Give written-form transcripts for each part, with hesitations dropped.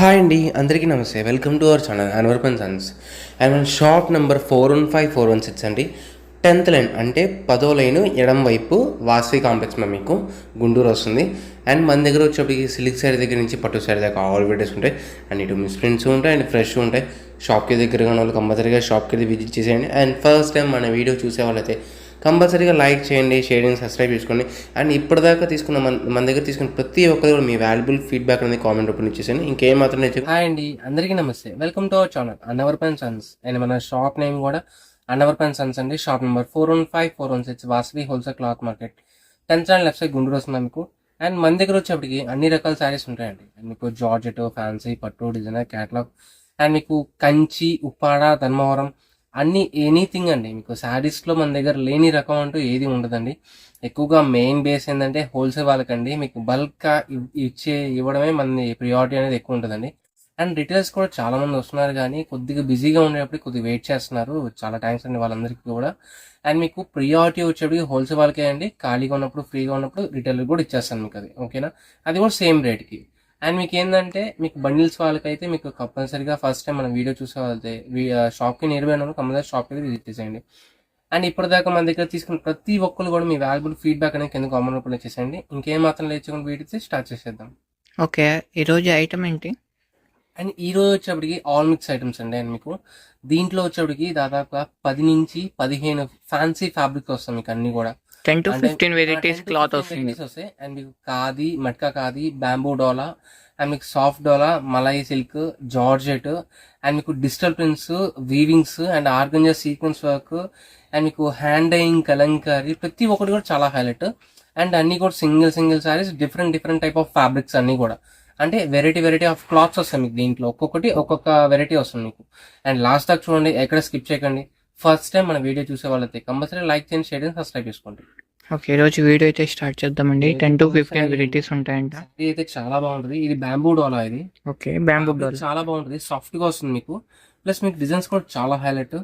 Hi అండి, అందరికీ నమస్తే. Welcome to our channel Anwar and sons. And మన షాప్ నెంబర్ 415416 అండి. 10th లైన్ అంటే 10వ లైన్ ఎడం వైపు వాసవి కాంప్లెక్స్ మీకు గుంటూరు వస్తుంది. అండ్ మన దగ్గర వచ్చేప్పటికి సిల్క్ శారీ దగ్గర నుంచి పట్టు శారీ దాకా ఆల్ వెరైటీస్ ఉంటాయి. అండ్ ఇటు మిస్ప్రింట్స్ ఉంటాయి అండ్ ఫ్రెష్ ఉంటాయి. షాప్కి దగ్గరగా ఉన్న వాళ్ళు కంపల్సరీగా షాప్కి వెళ్ళి విజిట్ చేసేయండి. అండ్ ఫస్ట్ టైం మన వీడియో చూసే వాళ్ళైతే కంపల్సరీగా లైక్ చేయండి, షేర్ చేయండి, సబ్స్క్రైబ్ చేసుకోండి. అండ్ ఇప్పటిదాకా తీసుకున్న మన దగ్గర తీసుకున్న ప్రతి ఒక్కరు కూడా మీ వాల్యుబుల్ ఫీడ్బ్యాక్ అనేది కామెంట్ రూపంలో ఇచ్చేసాను. ఇంకేం మాత్రం హాయ్ అండి, అందరికీ నమస్తే. Welcome to our channel Annavar and sons. And మన షాప్ నేమ్ కూడా అన్నవర్ అండ్ సన్స్ అండి. Shop number 415416 Vasavi wholesale cloth market, 10th stand left side Guntur వస్తుంది మీకు. అండ్ మన దగ్గర వచ్చేప్పటికి అన్ని రకాల శారీస్ ఉంటాయండి. అండ్ మీకు జార్జెట్, ఫ్యాన్సీ, పట్టు, డిజైనర్, క్యాటలాగ్, అండ్ మీకు కంచి, ఉప్పాడ, ధర్మవరం అన్ని ఎనీథింగ్ అండి. మీకు శారీస్లో మన దగ్గర లేని రకం అంటూ ఏది ఉండదండి. ఎక్కువగా మెయిన్ బేస్ ఏంటంటే హోల్సేల్ వాళ్ళకండి. మీకు బల్క్గా ఇవ్వడమే మన ప్రియారిటీ అనేది ఎక్కువ ఉంటుందండి. అండ్ రిటైల్స్ కూడా చాలా మంది వస్తున్నారు, కానీ కొద్దిగా బిజీగా ఉండేటప్పుడు కొద్దిగా వెయిట్ చేస్తున్నారు. చాలా థ్యాంక్స్ అండి వాళ్ళందరికీ కూడా. అండ్ మీకు ప్రియారిటీ వచ్చేప్పటికి హోల్సేల్ వాళ్ళకే అండి. ఖాళీగా ఉన్నప్పుడు, ఫ్రీగా ఉన్నప్పుడు రిటైల్ కూడా ఇచ్చేస్తాను మీకు, అది ఓకేనా. అది కూడా సేమ్ రేట్కి. అండ్ మీకు ఏంటంటే మీకు బండిల్స్ వాళ్ళకైతే మీకు కంపల్సరీగా ఫస్ట్ టైం మనం వీడియో చూసే వాళ్ళైతే షాప్కి నియర్బై ఉన్నప్పుడు కంపల్సరీ షాప్కి అయితే విజిట్ చేసేయండి. అండ్ ఇప్పటిదాకా మన దగ్గర తీసుకున్న ప్రతి ఒక్కరు కూడా మీ వాల్యుబుల్ ఫీడ్బ్యాక్ అనేది కింద కామెంట్ రూపంలో ఇచ్చేసేయండి. ఇంకేం మాత్రం లేచుకుని వీడియో స్టార్ట్ చేసేద్దాం. ఓకే, ఈరోజు ఐటమ్ ఏంటి? అండ్ ఈ రోజు వచ్చేప్పటికి ఆల్ మిక్స్ ఐటమ్స్ అండి. అండ్ మీకు దీంట్లో వచ్చేప్పటికి దాదాపుగా 10 నుంచి 15 ఫ్యాన్సీ ఫ్యాబ్రిక్స్ వస్తాయి మీకు అన్ని కూడా. 10 to 15 వెరైటీస్ క్లాత్ వస్తాయి. అండ్ మీకు ఖాదీ, మట్కా ఖాదీ, బ్యాంబూ డోలా, అండ్ మీకు soft dola, malai silk, georgette, and మీకు digital prints, weavings, and organza sequence work, and మీకు హ్యాండ్ డైయింగ్, కలంకారీ, ప్రతి ఒక్కటి కూడా చాలా హైలైట్. అండ్ అన్ని కూడా single saris, different type of fabrics అన్ని కూడా. అంటే వెరైటీ ఆఫ్ క్లాత్స్ వస్తాయి మీకు దీంట్లో. ఒక్కొక్క వెరైటీ వస్తుంది మీకు. అండ్ లాస్ట్ దాకా చూడండి, ఎక్కడ స్కిప్ చేయకండి. ఫస్ట్ టైం మన వీడియో చూసే వాళ్ళైతే కంపల్సరీ లైక్ చేయండి, షేర్ చేయండి, సబ్స్క్రైబ్ చేసుకోండి. ఓకే, ఈరోజు వీడియో అయితే స్టార్ట్ చేద్దామండి. 10 to 15 వెరైటీస్ ఉంటాయంట. ఇది అయితే చాలా బాగుంటుంది. ఇది బ్యాంబూ డోలా. ఇది ఓకే, బ్యాంబూ డోలా చాలా బాగుంటుంది, సాఫ్ట్ గా వస్తుంది మీకు. ప్లస్ మీకు డిజైన్స్ కూడా చాలా హైలైట్.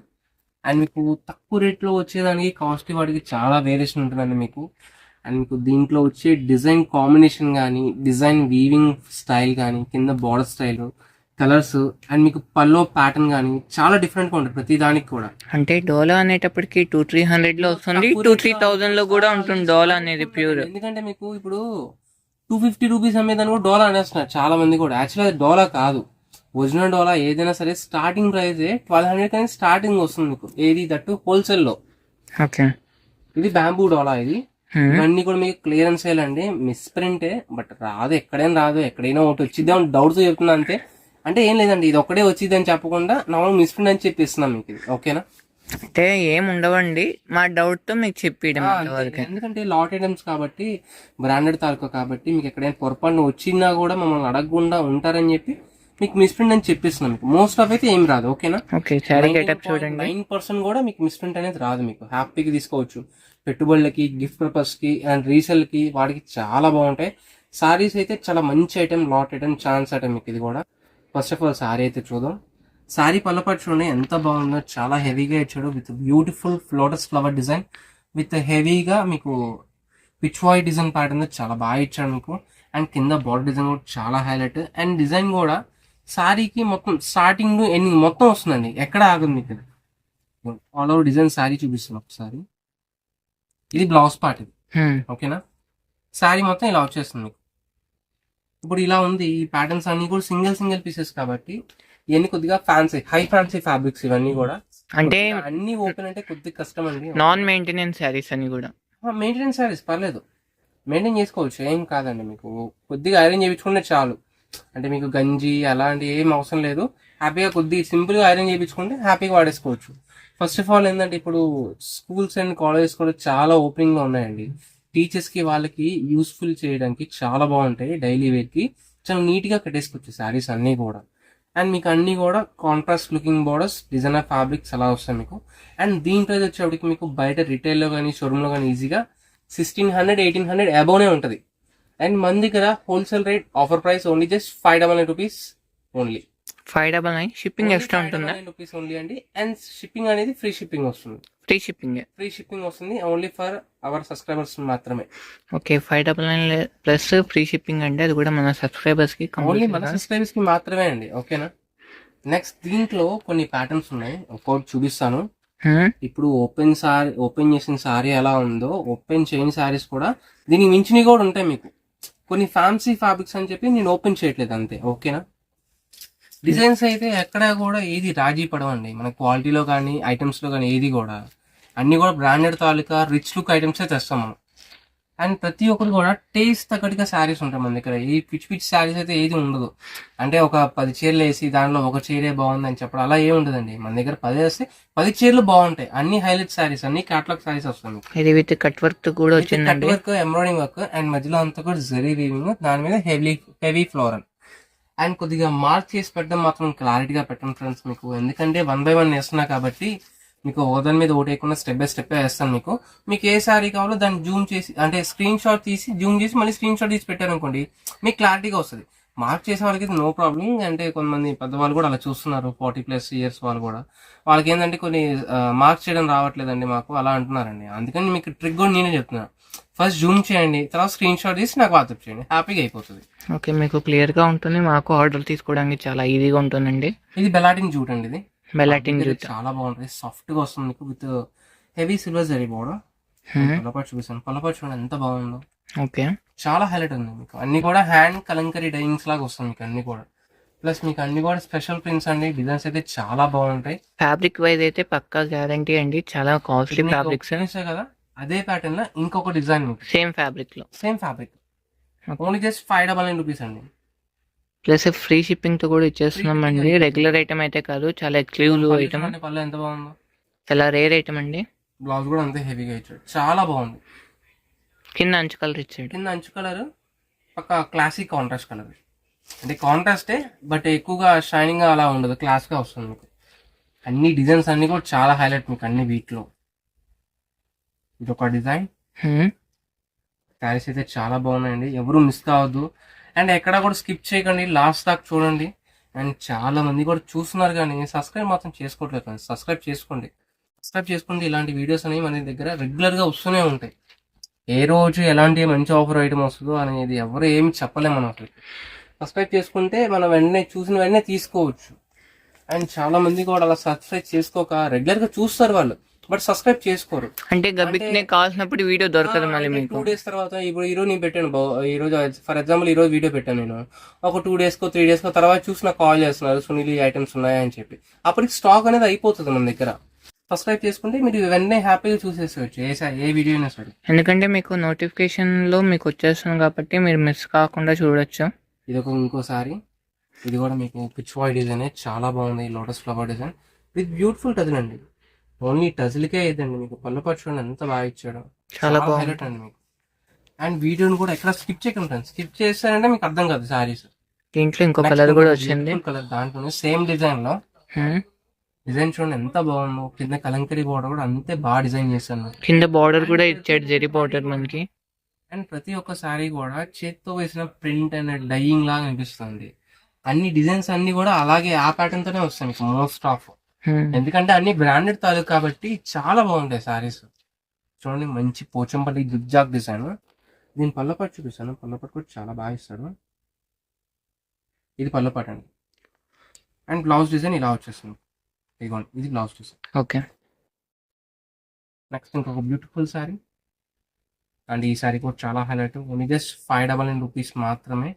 అండ్ మీకు తక్కువ రేట్లో వచ్చేదానికి కాస్ట్లీ వాటికి చాలా వేరియేషన్ ఉంటుందండి మీకు. అండ్ మీకు దీంట్లో వచ్చే డిజైన్ కాంబినేషన్ కానీ, డిజైన్ వీవింగ్ స్టైల్ కానీ, కింద బార్డర్ స్టైల్, కలర్స్, అండ్ మీకు పల్లో ప్యాటర్న్ కానీ చాలా డిఫరెంట్ గా ఉంటుంది ప్రతి దానికి కూడా. అంటే డోలా అనేటప్పటికి 200-300 లో వస్తుంది, 2,000-3,000 లో కూడా ఉంటుంది డోలా అనేది ప్యూర్. ఎందుకంటే మీకు ఇప్పుడు 250 రూపీస్ అమ్మేదాన్ని కూడా డోలా అనేస్తున్నారు చాలా మంది కూడా. యాక్చువల్లీ అది డోలా కాదు, ఒరిజినల్ డోలా ఏదైనా సరే స్టార్టింగ్ ప్రైస్ 1200 కానీ స్టార్టింగ్ వస్తుంది మీకు. ఏది దట్టు హోల్సేల్ లో. ఓకే, ఇది బ్యాంబూ డోలా. ఇది ఇవన్నీ కూడా మీకు క్లియరెన్స్ సేల్ అండి. మిస్ప్రింటే, బట్ రాదు, ఎక్కడైనా రాదు, ఎక్కడైనా ఒకటి వచ్చిద్దాం అని డౌట్స్ చెప్తున్నా అంతే. అంటే ఏం లేదండి, ఇది ఒకటే వచ్చింది అని చెప్పకుండా నార్మల్ మిస్ప్రింట్ అని చెప్పిస్తున్నాం మీకు, ఇది ఓకేనా. అంటే ఏం ఉండవండి, మా డౌట్ తో మీకు చెప్పి. ఎందుకంటే లాట్ ఐటమ్స్ కాబట్టి, బ్రాండెడ్ తాలూకా కాబట్టి, మీకు ఎక్కడైనా పొరపాటు వచ్చినా కూడా మమ్మల్ని అడగకుండా ఉంటారని చెప్పి మీకు మిస్ప్రింట్ అని చెప్పిస్తున్నాం మీకు. మోస్ట్ ఆఫ్ అయితే ఏం రాదు, ఓకేనా. ఓకే, సారీ గెటప్ చూడండి. 9% కూడా మీకు మిస్ప్రింట్ అనేది రాదు మీకు. హ్యాపీగా తీసుకోవచ్చు పెట్టుబడులకి, గిఫ్ట్ పర్పస్ కి, అండ్ రీసెల్ కి, వాటికి చాలా బాగుంటాయి. సారీస్ అయితే చాలా మంచి item, lot item, chance item మీకు ఇది కూడా. ఫస్ట్ ఆఫ్ ఆల్ సారీ అయితే చూద్దాం. సారీ పల్లపాటు చూడండి ఎంత బాగుందో, చాలా హెవీగా ఇచ్చాడు with beautiful lotus flower design, with హెవీగా మీకు పిచ్ వాయ్ డిజైన్ ప్యాటర్న్ చాలా బాగా ఇచ్చాడు మీకు. అండ్ కింద బార్డర్ డిజైన్ కూడా చాలా హైలైట్. అండ్ డిజైన్ కూడా సారీకి మొత్తం స్టార్టింగ్ ఎండింగ్ మొత్తం వస్తుందండి, ఎక్కడ ఆగదు మీకు. ఆల్ ఓవర్ డిజైన్ సారీ చూపిస్తున్నాం ఒకసారి. ఇది బ్లౌజ్ పార్ట్, ఇది ఓకేనా. శారీ మొత్తం ఇలా వచ్చేస్తుంది మీకు. ఇప్పుడు ఇలా ఉంది. ఈ ప్యాటర్న్స్ అన్ని కూడా సింగిల్ పీసెస్ కాబట్టి ఇవన్నీ కొద్దిగా ఫ్యాన్సీ, హై ఫ్యాన్సీ ఫ్యాబ్రిక్స్ ఇవన్నీ కూడా. అంటే అన్ని ఓపెన్ అంటే కొద్దిగా కష్టం అండి. నాన్ మెయింటెనెన్స్ శారీస్ అని కూడా. మెయింటెనెన్స్ శారీస్ పర్లేదు, మెయింటైన్ చేసుకోవచ్చు, ఏం కాదండి. మీకు కొద్దిగా ఐరన్ చేయించుకుంటే చాలు. అంటే మీకు గంజి అలాంటి ఏం అవసరం లేదు. హ్యాపీగా కొద్దిగా సింపుల్గా ఐరన్ చేయించుకుంటే హ్యాపీగా వాడేసుకోవచ్చు. ఫస్ట్ ఆఫ్ ఆల్ ఏంటంటే ఇప్పుడు స్కూల్స్ అండ్ కాలేజెస్ కూడా చాలా ఓపెనింగ్గా ఉన్నాయండి. టీచర్స్కి వాళ్ళకి యూస్ఫుల్ చేయడానికి చాలా బాగుంటాయి. డైలీ వేర్కి చాలా నీట్గా కట్టేసుకోవచ్చు శారీస్ అన్నీ కూడా. అండ్ మీకు అన్నీ కూడా contrast looking borders, designer fabrics అలా వస్తాయి మీకు. అండ్ దీని ప్రైస్ వచ్చేప్పటికి మీకు బయట రిటైల్లో కానీ, షోరూమ్లో కానీ ఈజీగా 1600-1800 అబోవ్నే ఉంటుంది. అండ్ మన దగ్గర wholesale rate offer price only just 599 rupees only. 599 shipping extra ఉంటుందా? రూపీస్ ఓన్లీ అండి. అండ్ షిప్పింగ్ అనేది ఫ్రీ షిప్పింగ్ వస్తుంది. Free shipping. ఫ్రీ షిప్పింగ్ వస్తుంది ఓన్లీ ఫర్ అవర్ సబ్స్క్రైబర్స్ మాత్రమే. ఓకే, 599 ప్లస్ ఫ్రీ షిప్పింగ్ అంటే అది కూడా మన సబ్స్క్రైబర్స్ కి ఓన్లీ మన సబ్స్క్రైబర్స్ కి మాత్రమే అండి. ఓకేనా. నెక్స్ట్ దీంట్లో కొన్ని ప్యాటర్న్స్ ఉన్నాయి, ఒక్కొక్కటి చూపిస్తాను. ఇప్పుడు ఓపెన్ చేసిన సారీ ఎలా ఉందో ఓపెన్ చేయని సారీస్ కూడా దీనికి మించినవి కూడా ఉంటాయి మీకు. కొన్ని ఫ్యాన్సీ ఫ్యాబ్రిక్స్ అని చెప్పి నేను ఓపెన్ చేయట్లేదు అంతే. ఓకేనా. డిజైన్స్ అయితే ఎక్కడ కూడా ఏది రాజీ పడవండి మన క్వాలిటీలో కానీ ఐటమ్స్ లో కానీ, ఏది కూడా అన్ని కూడా బ్రాండెడ్ తాలూకా రిచ్ లుక్ ఐటమ్స్ తెస్తాం మనం. అండ్ ప్రతి ఒక్కరు కూడా టేస్ట్ తగ్గట్టుగా శారీస్ ఉంటాయి మన దగ్గర. ఈ పిచ్చి పిచ్చి శారీస్ అయితే ఏది ఉండదు. అంటే ఒక 10 చీరలు వేసి దానిలో ఒక చీరే బాగుంది అని చెప్పడం అలా ఏమి ఉండదండి. మన దగ్గర 10 వేస్తే 10 చీరలు బాగుంటాయి. అన్ని హైలైట్ శారీస్, అన్ని క్యాటలాగ్ శారీస్ వస్తాయి. ఇది విత్ కట్ వర్క్ కూడా వచ్చింది, cut work, embroidering work, and మధ్యలో అంతా కూడా జరీ వీవింగ్, దాని మీద హెవీ ఫ్లోరల్. అండ్ కొద్దిగా మార్క్ చేసి పెట్టడం మాత్రం క్లారిటీగా పెట్టండి ఫ్రెండ్స్ మీకు. ఎందుకంటే 1 by 1 వేస్తున్నా కాబట్టి మీకు ఒకదాని మీద ఒకటి వేయకుండా స్టెప్ బై స్టెప్ వేస్తాను. మీకు ఏ శారీ కావాలో దాన్ని జూమ్ చేసి, అంటే స్క్రీన్ షాట్ తీసి జూమ్ చేసి మళ్ళీ స్క్రీన్ షాట్ తీసి పెట్టారనుకోండి మీకు క్లారిటీగా వస్తుంది. మార్క్ చేసే వాళ్ళకి నో ప్రాబ్లం. అంటే కొంతమంది పెద్దవాళ్ళు కూడా అలా చూస్తున్నారు, 40+ ఇయర్స్ వాళ్ళు కూడా. వాళ్ళకి ఏంటంటే కొన్ని మార్క్ చేయడం రావట్లేదండి మాకు అలా అంటున్నారండి. అందుకని మీకు ట్రిక్ కూడా నేనే చెప్తున్నాను. ఫస్ట్ జూమ్ చేయండి, తర్వాత స్క్రీన్ షాట్ తీసి నాకు వాట్సాప్ చేయండి, హ్యాపీగా అయిపోతుంది. ఓకే, మీకు క్లియర్ గా ఉంటుంది. మాకు ఆర్డర్ తీసుకోవడానికి చాలా ఈజీగా ఉంటుందండి. ఇది బెలాటిన్ జూట్ అండి. ఇది బెలాటిన్ జూట్ చాలా బాగుంటుంది, సాఫ్ట్ గా వస్తుంది మీకు with heavy silver zari border. పొలపాటు చూపిస్తాను, పొలపాటు చూడండి ఎంత బాగుందో. ఓకే, చాలా హైలైట్ ఉంది మీకు. అన్ని కూడా హ్యాండ్ కలంకరీ డైయింగ్స్ లాగా వస్తుంది మీకు అన్ని కూడా. ప్లస్ మీకు అన్ని కూడా స్పెషల్ ప్రింట్స్ అండి. డిజైన్స్ అయితే చాలా బాగుంటాయి. ఫ్యాబ్రిక్ వైజ్ అయితే పక్కా గ్యారంటీ అండి. చాలా కాస్ట్లీ ఫ్యాబ్రిక్స్ కదా. అదే ప్యాటర్న్ లో ఇంకొక డిజైన్ సేమ్ ఫ్యాబ్రిక్ లో, same fabric, only just 599 rupees అండి. ప్లస్ ఫ్రీ షిప్పింగ్ తో కూడా ఇచ్చేస్తున్నాం అండి. రెగ్యులర్ ఐటమ్ అయితే కాదు, చాలా ఎక్స్క్లూజివ్ ఐటమ్. పళ్ళు ఎంత బాగుందో, చాలా రేర్ ఐటమ్ అండి. బ్లౌజ్ కూడా అంతే హెవీగా ఇచ్చాడు, చాలా బాగుంది. కింద అంచు కలర్ ఇచ్చాడు. కింద అంచు కలర్ పక్క క్లాసిక్ కాంట్రాస్ట్ కలర్. అంటే కాంట్రాస్టే బట్ ఎక్కువగా షైనింగ్ గా అలా ఉండదు, క్లాస్ గా వస్తుంది మీకు. అన్ని డిజైన్స్ అన్ని కూడా చాలా హైలైట్ మీకు అన్ని వీటిలో. ఇది ఒక డిజైన్. శారీస్ అయితే చాలా బాగున్నాయండి, ఎవరు మిస్ కావద్దు. అండ్ ఎక్కడ కూడా స్కిప్ చేయకండి, లాస్ట్ దాకా చూడండి. అండ్ చాలా మంది కూడా చూస్తున్నారు కానీ సబ్స్క్రైబ్ మాత్రం చేసుకోవట్లేదు. సబ్స్క్రైబ్ చేసుకోండి, సబ్స్క్రైబ్ చేసుకుంటే ఇలాంటి వీడియోస్ అనేవి మన దగ్గర రెగ్యులర్ గా వస్తూనే ఉంటాయి. ఏ రోజు ఎలాంటి మంచి ఆఫర్ ఐటమ్ వస్తుందో అనేది ఎవరు ఏమి చెప్పలేము మనం అసలు. సబ్స్క్రైబ్ చేసుకుంటే మనం వెంటనే చూసిన వెంటనే తీసుకోవచ్చు. అండ్ చాలా మంది కూడా అలా సబ్స్క్రైబ్ చేసుకోక రెగ్యులర్ గా చూస్తారు వాళ్ళు, బట్ సబ్స్క్రైబ్ చేసుకోరు. అంటే గబిక్నే కావాల్సినప్పుడు వీడియో దొరకదు మళ్ళీ మీకు. 2 days తర్వాత ఇప్పుడు ఈ రోజు నేను పెట్టాను, ఈ రోజు ఫర్ ఎగ్జాంపుల్ ఈ రోజు వీడియో పెట్టాను నేను, ఒక 2 days 3 days తర్వాత చూసి నాకు కాల్ చేస్తున్నారు, సునీల్ ఈ ఐటమ్స్ ఉన్నాయని చెప్పి. అప్పటికి స్టాక్ అనేది అయిపోతుంది మన దగ్గర. సబ్స్క్రైబ్ చేసుకుంటే మీరు వెంటనే హ్యాపీగా చూసేసుకోవచ్చు ఏ వీడియో అయినా సరే. ఎందుకంటే మీకు నోటిఫికేషన్ లో మీకు వచ్చేస్తుంది కాబట్టి మీరు మిస్ కాకుండా చూడొచ్చు. ఇది ఇంకోసారి ఇది కూడా మీకు పిచ్ వాయ్ డిజైన్ చాలా బాగుంది. Lotus flower design with beautiful tassel అండి. ఓన్లీ టజిల్కే ఇదండి మీకు. పళ్ళపాటు చూడండి ఎంత బాగా ఇచ్చాడు, చాలా హైలైట్ అండి మీకు. అండ్ వీడియోని కూడా ఎక్కడ స్కిప్ చేయకుండా, స్కిప్ చేస్తారంటే మీకు అర్థం కాదు సారీస్. దీంట్లో ఇంకో కలర్ కూడా వచ్చింది, కలర్ దాంట్లోనే సేమ్ డిజైన్ లో. డిజైన్ చూడండి ఎంత బాగుందో. కింద కలంకరీ బోర్డర్ కూడా అంతే బాగా డిజైన్ చేశాను. కింద బార్డర్ కూడా ఇచ్చాడు, జరీ బార్డర్ మనకి. అండ్ ప్రతి ఒక్క సారీ కూడా చేత్తో వేసిన ప్రింట్ అండ్ డైయింగ్ లాగా అనిపిస్తుంది. అన్ని డిజైన్స్ అన్ని కూడా అలాగే ఆ ప్యాటర్న్ తోనే వస్తాయి మీకు మోస్ట్ ఆఫ్. ఎందుకంటే అన్ని బ్రాండెడ్ తాలూకు కాబట్టి చాలా బాగుంటాయి సారీస్. చూడండి మంచి పోచంపల్లి జిగ్జాగ్ డిజైన్. దీని పళ్ళపాటు చూపిస్తాను, పళ్ళపాటు కూడా చాలా బాగా ఇస్తాడు. ఇది పళ్ళపాటు అండి. అండ్ బ్లౌజ్ డిజైన్ ఇలా వచ్చేస్తుంది, ఇదిగోండి ఇది బ్లౌజ్ డిజైన్. ఓకే, నెక్స్ట్ ఇంకొక బ్యూటిఫుల్ సారీ. అండ్ ఈ సారీ కూడా చాలా హైలైట్. ఓన్లీ జస్ట్ 599 రూపీస్ మాత్రమే,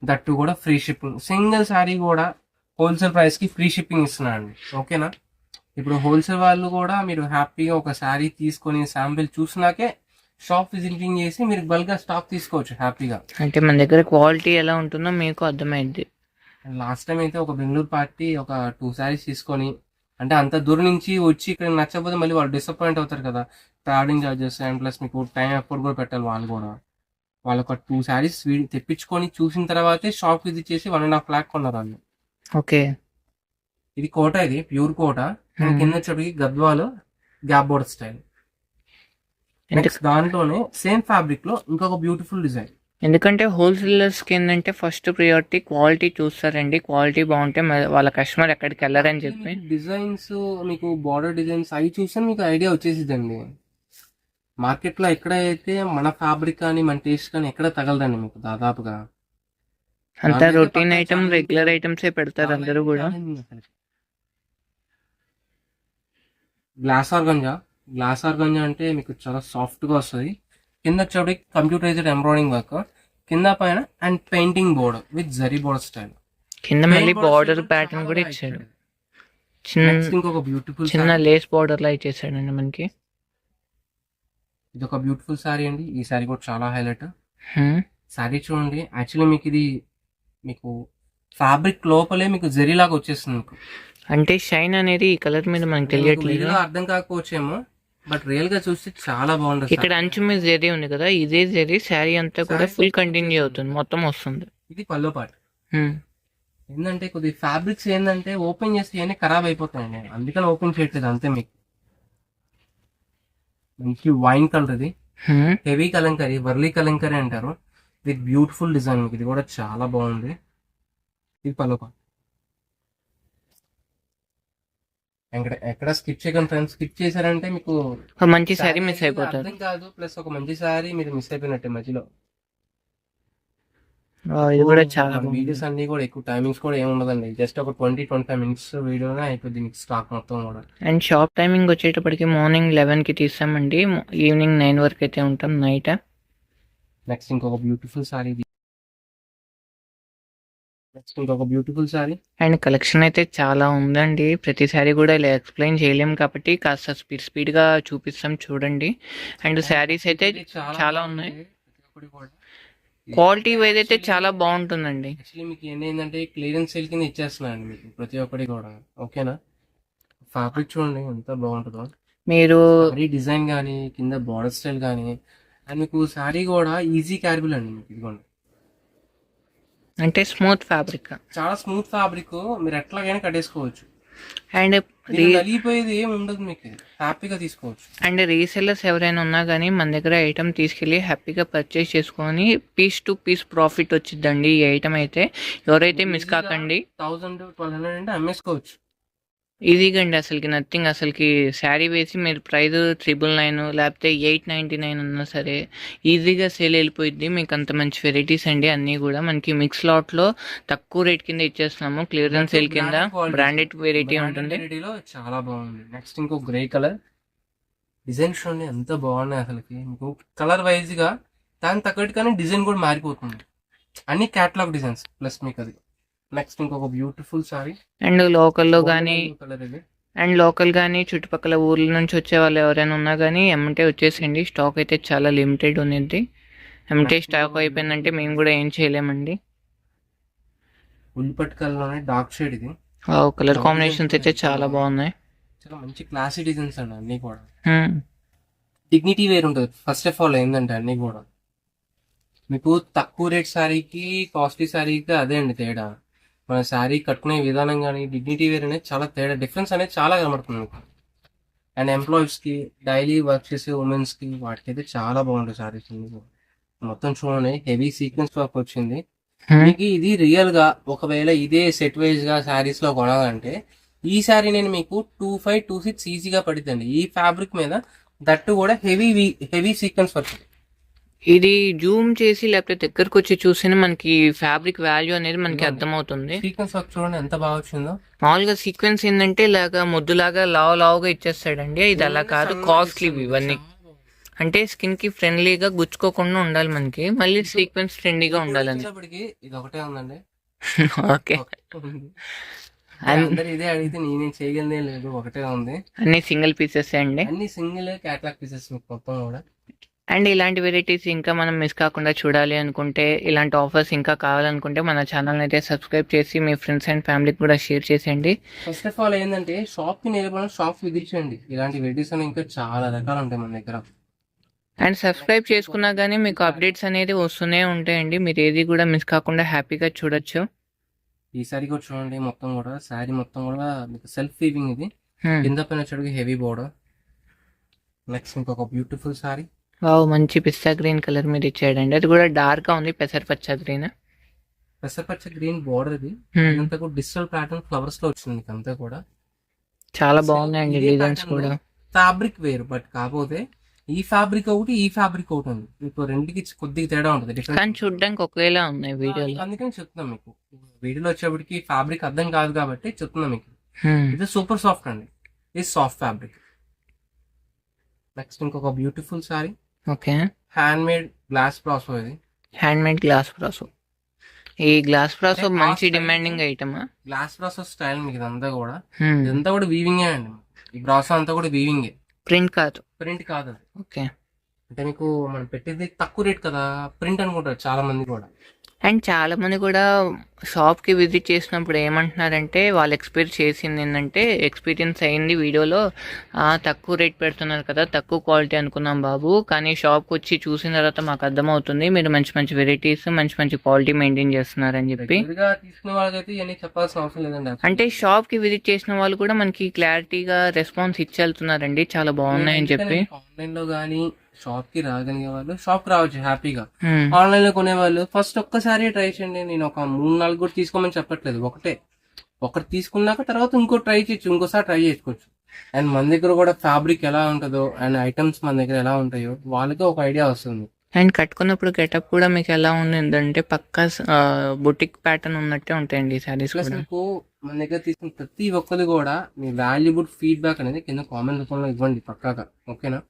దట్టు కూడా ఫ్రీ షిప్పింగ్. సింగిల్ సారీ కూడా హోల్సేల్ ప్రైస్ కి ఫ్రీ షిప్పింగ్ ఇస్తున్నానండి. ఓకేనా. ఇప్పుడు హోల్సేల్ వాళ్ళు కూడా మీరు హ్యాపీగా ఒక శారీ తీసుకొని శాంపిల్ చూసినాకే షాప్ విజిటింగ్ చేసి మీరు బల్క్ గా స్టాక్ తీసుకోవచ్చు హ్యాపీగా. అంటే మన దగ్గర క్వాలిటీ ఎలా ఉంటుందో మీకు అర్థమైంది. లాస్ట్ టైం అయితే ఒక బెంగళూరు పార్టీ ఒక 2 sarees తీసుకొని, అంటే అంత దూరం నుంచి వచ్చి ఇక్కడ నచ్చకపోతే మళ్ళీ వాళ్ళు డిసప్పాయింట్ అవుతారు కదా. ట్రావెలింగ్ చార్జెస్ అండ్ ప్లస్ మీకు టైం ఎఫర్ట్ కూడా పెట్టాలి వాళ్ళు కూడా. వాళ్ళు ఒక 2 sarees తెప్పించుకొని చూసిన తర్వాతే షాప్ విజిట్ చేసి 1.5 lakh కొన్నారు వాళ్ళు. ఓకే, ఇది కోట, ఇది ప్యూర్ కోట. కింద వచ్చేటికి Gadwal gap border style. Next దాంట్లోనే సేమ్ ఫ్యాబ్రిక్ లో ఇంకొక బ్యూటిఫుల్ డిజైన్. ఎందుకంటే హోల్సేలర్స్కి ఏంటంటే ఫస్ట్ ప్రియారిటీ క్వాలిటీ చూస్తారండి. క్వాలిటీ బాగుంటే వాళ్ళ కస్టమర్ ఎక్కడికి వెళ్ళరని చెప్పి. డిజైన్స్ మీకు బార్డర్ డిజైన్స్ అవి చూస్తే మీకు ఐడియా వచ్చేసిద్దండి. మార్కెట్లో ఎక్కడైతే మన ఫ్యాబ్రిక్ కానీ మన టేస్ట్ కానీ ఎక్కడ తగలదండి మీకు దాదాపుగా. అంతా రొటీన్ ఐటమ్, రెగ్యులర్ ఐటమ్సే పెడతారు అందరూ కూడా. గ్లాస్ ఆర్గంజా అంటే మీకు చాలా సాఫ్ట్ గా వస్తుంది. కింద వచ్చేటికి కంప్యూటరైజ్డ్ ఎంబ్రాయిడింగ్ వర్క్ కింద పైన and painting board with zari board style. కింద మళ్ళీ బార్డర్ ప్యాటర్న్ కూడా ఇచ్చాడు. ఇంకొక బ్యూటిఫుల్ చిన్న లేస్ బార్డర్ లా ఇచ్చేసాడండి మనకి. ఇది ఒక బ్యూటిఫుల్ శారీ అండి. ఈ శారీ కూడా చాలా హైలైట్. శారీ చూడండి, యాక్చువల్లీ మీకు ఇది మీకు ఫ్యాబ్రిక్ లోపలే మీకు జరీ లాగా వచ్చేస్తుంది. మీకు అంటే షైన్ అనేది ఈ కలర్ మీద మనకు తెలియట్లేదు, అర్థం కాకపోవచ్చేమో, బట్ రియల్ గా చూస్తే చాలా బాగుంటుంది. ఇక్కడ అంచు మీద జరీ ఉంది కదా, ఇదే జరీ శారీ అంతా కూడా ఫుల్ కంటిన్యూ అవుతుంది, మొత్తం వస్తుంది. ఇది పల్లో పార్ట్. ఏంటంటే కొద్ది ఫ్యాబ్రిక్స్ ఏంటంటే ఓపెన్ చేస్తే ఇవన్నీ ఖరాబ్ అయిపోతాయండి, అందుకని ఓపెన్ చేయట్లేదు అంతే. మీకు మంచి వైన్ కలర్, ఇది హెవీ కలంకరీ, వర్లీ కలంకరీ అంటారు, విత్ బ్యూటిఫుల్ డిజైన్. మీకు ఇది కూడా చాలా బాగుంది. ఇది పల్లో పార్ట్. ఎక్కడ స్కిప్ చేయకండి ఫ్రెండ్స్, స్కిప్ చేశారంటే మీకు మంచి శారీ మిస్ అయిపోతారు. అర్థం కాదు, ప్లస్ ఒక మంచి శారీ మీరు మిస్ అయిపోయినట్టే మధ్యలో. ఇది కూడా చాలా వీడియోస్ అన్ని కూడా ఎక్కువ టైమింగ్స్ కూడా ఏమి ఉండదండి, జస్ట్ ఒక 20-25 మినిట్స్ వీడియోనే అయిపోద్ది మీకు స్టాక్ మొత్తం కూడా. అండ్ షాప్ టైమింగ్ వచ్చేటప్పటికి మార్నింగ్ 11కి తీస్తామండి, ఈవినింగ్ 9 వరకు అయితే ఉంటాం నైట్. నెక్స్ట్ ఇంకొక బ్యూటిఫుల్ శారీ. అండ్ కలెక్షన్ అయితే చాలా ఉందండి, ప్రతి శారీ కూడా ఇలా ఎక్స్ప్లెయిన్ చేయలేము కాబట్టి కాస్త స్పీడ్ గా చూపిస్తాం చూడండి. అండ్ శారీస్ అయితే చాలా ఉన్నాయి, క్వాలిటీ వైజ్ అయితే చాలా బాగుంటుందండి. యాక్చువల్లీ మీకు ఏంటంటే క్లియరెన్స్ సేల్ కింద ఇచ్చేస్తున్నాను మీకు ప్రతి ఒక్కటి కూడా, ఓకేనా. ఫ్యాబ్రిక్ చూడండి ఎంత బాగుంటుందో, మీరు డిజైన్ కానీ కింద బార్డర్ స్టైల్ కానీ, అండ్ మీకు శారీ కూడా ఈజీ క్యారబుల్ అండి. మీకు ఇదిగోండి, అంటే స్మూత్ ఫ్యాబ్రిక్, చాలా స్మూత్ ఫ్యాబ్రిక్, మీరు ఎట్లాగైనా కట్టేసుకోవచ్చు. అండ్ నలిగిపోయేది ఏమి ఉండదు, మీకు హ్యాపీగా తీసుకోవచ్చు. అండ్ రీసెల్లర్స్ ఎవరైనా ఉన్నా కానీ మన దగ్గర ఐటమ్ తీసుకెళ్ళి హ్యాపీగా పర్చేస్ చేసుకొని పీస్ టు పీస్ ప్రాఫిట్ వచ్చిందండి ఈ ఐటమ్ అయితే. ఎవరైతే మిస్ కాకండి, 1000-1200 అంటే అమ్మేసుకోవచ్చు ఈజీగా అండి. అసలుకి నథింగ్, అసలుకి శారీ వేసి మీరు ప్రైస్ 999 లేకపోతే 899 ఉన్నా సరే ఈజీగా సేల్ వెళ్ళిపోయింది. మీకు అంత మంచి వెరైటీస్ అండి, అన్నీ కూడా మనకి మిక్స్ లాట్లో తక్కువ రేట్ కింద ఇచ్చేస్తున్నాము, క్లియరెన్స్ సేల్ కింద. బ్రాండెడ్ వెరైటీ ఉంటుంది, చాలా బాగుంది. నెక్స్ట్ ఇంకో గ్రే కలర్ డిజైన్ చూడండి ఎంత బాగున్నాయి అసలుకి. మీకు కలర్ వైజ్ గా దాని తగ్గట్టు కానీ డిజైన్ కూడా మారిపోతుంది, అన్ని క్యాటలాగ్ డిజైన్స్ ప్లస్ మీకు అది. నెక్స్ట్ ఇంకొక బ్యూటిఫుల్ సారీ. అండ్ లోకల్లో కానీ లోకల్ కానీ చుట్టుపక్కల ఊర్ల నుంచి వచ్చే వాళ్ళు ఎవరైనా ఉన్నా కానీ ఎమ్మంటే వచ్చేసండి, స్టాక్ అయితే చాలా లిమిటెడ్ ఉంది. ఎమ్మంటే స్టాక్ అయిపోయిందంటే మేము కూడా ఏం చేయలేమండి. ఉల్లిపట్ కలర్ డార్క్ షేడ్, ఇది కలర్ కాంబినేషన్స్ అయితే చాలా బాగున్నాయి, చాలా మంచి క్లాసీ డిజైన్స్ అండి అన్ని కూడా. డిగ్నిటీ వేర్ ఉంటుంది ఫస్ట్ ఆఫ్ ఆల్. ఏంటంటే అన్ని కూడా మీకు తక్కువ రేట్ శారీకి కాస్ట్లీ శారీకి అదే అండి తేడా. మన శారీ కట్టుకునే విధానం కానీ డిగ్నిటీ వేర్ అనేది చాలా తేడా, డిఫరెన్స్ అనేది చాలా కనబడుతుంది మీకు. అండ్ ఎంప్లాయీస్కి డైలీ వర్క్ చేసే ఉమెన్స్కి వాటికైతే చాలా బాగుంటుంది శారీస్. మొత్తం చూడండి హెవీ సీక్వెన్స్ వర్క్ వచ్చింది మీకు. ఇది రియల్ గా ఒకవేళ ఇదే సెట్ వైజ్ గా శారీస్ లో కొనాలంటే ఈ శారీ నేను మీకు 2526 ఈజీగా పడుతుంది ఈ ఫ్యాబ్రిక్ మీద. దట్టు కూడా హెవీ సీక్వెన్స్ వర్క్. ఇది జూమ్ చేసి లేకపోతే దగ్గరకు వచ్చి చూసినా మనకి ఫ్యాబ్రిక్ వాల్యూ అనేది మనకి అర్థమవుతుంది. సీక్వెన్స్ వర్క్ చూడండి ఎంత బాగా వచ్చిందో. మామూలుగా సీక్వెన్స్ ఏంటంటే ఇలాగా ముద్దులాగా లావుగా ఇచ్చేస్తాడండి, ఇది అలా కాదు, కాస్ట్లీ ఇవన్నీ. అంటే స్కిన్ కి ఫ్రెండ్లీగా గుచ్చుకోకుండా ఉండాలి మనకి, మళ్ళీ సీక్వెన్స్ ట్రెండీగా ఉండాలని. ఇది ఒకటే ఉందండి, ఓకే. అందరు ఇదే అడిగితే నేనేం చేయగలనే లేదు, ఒకటే ఉంది. అన్ని సింగిల్ పీసెస్ అండి, అన్ని సింగిల్ క్యాటలాగ్ పీసెస్ మొత్తం కూడా. అండ్ ఇలాంటి వెరైటీస్ ఇంకా మనం మిస్ కాకుండా చూడాలి అనుకుంటే, ఇలాంటి ఆఫర్స్ ఇంకా కావాలనుకుంటే మన ఛానల్ అయితే సబ్స్క్రైబ్ చేసి మీ ఫ్రెండ్స్ అండ్ ఫ్యామిలీకి కూడా షేర్ చేసేయండి. ఫస్ట్ ఆఫ్ ఆల్ ఏంటంటే షాప్ కి నేర్పడం, షాప్ విజిట్ చేయండి. ఇలాంటి వెరైటీస్ అని ఇంకా చాలా రకాలు ఉంటాయి మన దగ్గర. అండ్ సబ్స్క్రైబ్ చేసుకున్నా కానీ మీకు అప్డేట్స్ అనేది వస్తూనే ఉంటాయండి, మీరు ఏది కూడా మిస్ కాకుండా హ్యాపీగా చూడొచ్చు. ఈ సారీ కూడా చూడండి, మొత్తం కూడా శారీ మొత్తం కూడా మీకు సెల్ఫ్ వీవింగ్. ఇది కింద పైన వచ్చేటికి హెవీ బోర్డర్. నెక్స్ట్ ఇంకొక బ్యూటిఫుల్ సారీ. వావ్! మంచి పిస్తా గ్రీన్ కలర్ మీద ఇచ్చాడండి. అది కూడా డార్క్‌గా ఉంది పెసరపచ్చ గ్రీన్. పెసరపచ్చ గ్రీన్ బార్డర్ ఇది. హ్మ్. ఇదంతా కూడా డిజిటల్ ప్యాటర్న్ ఫ్లవర్స్ లో వచ్చింది మీకు అంతా కూడా. చాలా సేమ్ బాగున్నాయండి ఇదే డిజైన్స్ ప్యాటర్న్ కూడా. ఫ్యాబ్రిక్ వేరు, బట్ కాకపోతే ఈ ఫ్యాబ్రిక్ ఒకటి ఈ ఫ్యాబ్రిక్ ఒకటి ఉంది. మీకు రెండుకి కొద్దిగా తేడా ఉంటుంది, కానీ డిఫరెంట్. చూడ్డానికి ఒకేలా ఉన్నాయి వీడియోలో. అందుకని చెప్తున్నాం మీకు. వీడియోలో వచ్చేప్పటికి ఫ్యాబ్రిక్ అర్థం కాదు కాబట్టి చెప్తున్నాం మీకు. హ్మ్. ఇది సూపర్ సాఫ్ట్ అండి, ఇది సాఫ్ట్ ఫ్యాబ్రిక్. నెక్స్ట్ ఇంకొక beautiful sari, okay. Hand made glass brasso. ఇది హ్యాండ్‌మేడ్ గ్లాస్ బ్రాసో. ఈ గ్లాస్ బ్రాసో అంటే ఆ మంచి స్టైల్ డిమాండింగ్ ఐటమా? గ్లాస్ బ్రాసో స్టైల్ మీకు ఇదంతా కూడా. హ్మ్. ఇదంతా కూడా వీవింగే అండి. ఈ బ్రాసో అంతా కూడా వీవింగే, ప్రింట్ కాదు. ప్రింట్ కాదు అది. ఓకే. అంటే మీకు మనం పెట్టేది తక్కువ రేట్ కదా, ప్రింట్ అనుకుంటారు చాలా మంది కూడా. అండ్ చాలా మంది కూడా షాప్‌కి విజిట్ చేసినప్పుడు ఏమంటున్నారంటే, వాళ్ళు ఎక్స్‌పీరియన్స్ అయింది వీడియోలో. తక్కువ రేట్ పెడుతున్నారు కదా, తక్కువ క్వాలిటీ అనుకున్నాం బాబు. కానీ షాప్‌కొచ్చి చూసిన తర్వాత మాకు అర్థమవుతుంది మీరు మంచి మంచి వెరైటీస్, మంచి మంచి క్వాలిటీ మెయింటైన్ చేస్తున్నారని చెప్పి. రెగ్యులర్గా తీసుకునే వాళ్ళకైతే ఇవన్నీ చెప్పాల్సిన అవసరం లేదండి. అంటే షాప్‌కి విజిట్ చేసిన వాళ్ళు కూడా మనకి క్లారిటీగా రెస్పాన్స్ ఇచ్చి వెళ్తున్నారండి. చాలా బాగున్నాయని చెప్పి. ఆన్లైన్ లో గానీ షాప్ కి రాగలిగే వాళ్ళు షాప్ కి రావచ్చు హ్యాపీగా. హ్మ్. ఆన్లైన్ లో కొనే వాళ్ళు ఫస్ట్ ఒక్కసారి ట్రై చేయండి. నేను ఒక 3-4 కూడా తీసుకోమని చెప్పట్లేదు, ఒకటి తీసుకున్నాక తర్వాత ఇంకో ట్రై చేయొచ్చు, ఇంకోసారి ట్రై చేసుకోవచ్చు. అండ్ మన దగ్గర కూడా ఫ్యాబ్రిక్ ఎలా ఉంటుందో అండ్ ఐటమ్స్ మన దగ్గర ఎలా ఉంటాయో వాళ్ళకి ఒక ఐడియా వస్తుంది. అండ్ కట్టుకున్నప్పుడు గెటప్ కూడా మీకు ఎలా ఉండిందంటే పక్కా బొటిక్ ప్యాటర్న్ ఉన్నట్టే ఉంటాయండి సారీస్ ప్లస్ కూడా. మీకు మన దగ్గర తీసుకున్న ప్రతి ఒక్కరు కూడా మీ వాల్యుబుల్ ఫీడ్బ్యాక్ అనేది కింద కామెంట్ రూపంలో ఇవ్వండి పక్కాగా, ఓకేనా?